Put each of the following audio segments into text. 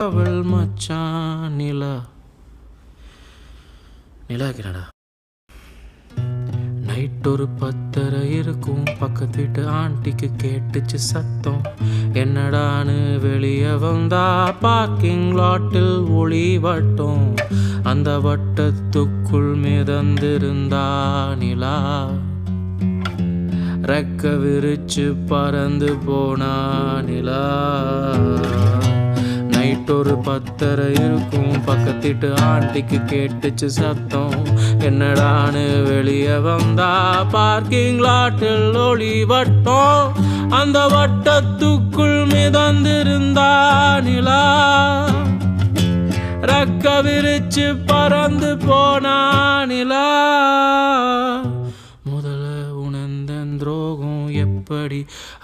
அவள் மச்சான் நிலா நிலாக்கிறடா. நைட் ஒரு 10:30 இருக்கும். பக்கத்து வீட்டு ஆண்டிக்கு கேட்டுச்சு சத்தம். என்னடான்னு வெளியே வந்தா பார்க்கிங் லாட்டில் ஒளி வட்டம். அந்த வட்டத்துக்குள் மிதந்திருந்தா நிலா. ரெக்க விரிச்சு பறந்து போனா நிலா. நைட் ஒரு 10:30 இருக்கும். பக்கத்திட்டு ஆண்டிக்கு கேட்டுச்சு சத்தம். என்னடான்னு வெளியே வந்தா பார்க்கிங் லாட்டில் ஒளி வட்டம். அந்த வட்டத்துக்குள் மிதந்திருந்தா நிலா. ரெக்க விரிச்சு பறந்து போனா நிலா. முதல்ல உணர்ந்த துரோகம் எப்படி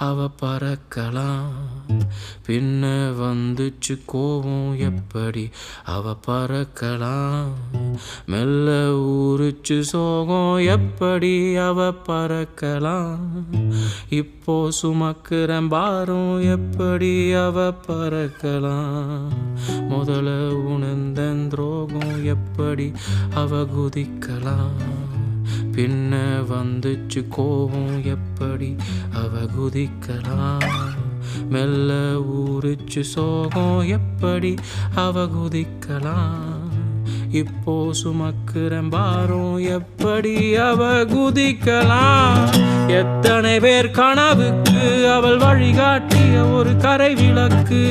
அவ பறக்கலாம். பின்ன வந்துச்சு கோவம் எப்படி அவ பறக்கலாம். மெல்ல ஊறிச்சு சோகம் எப்படி அவ பறக்கலாம். இப்போ சுமக்கிறேன் பாரம் எப்படி அவ பறக்கலாம். முதல்ல உணர்ந்த துரோகம் எப்படி அவ குதிக்கலாம். பின்ன வந்துச்சு கோவம் எப்படி அவ குதிக்கலாம். மெல்ல ஊறிச்சு சோகம் எப்படி அவ குதிக்கலாம். இப்போ சுமக்கிறேன் பாரம் எப்படி அவ குதிக்கலாம். எத்தனை பேர் கனவுக்கு அவள் வழிகாட்டிய ஒரு கரை விளக்கு.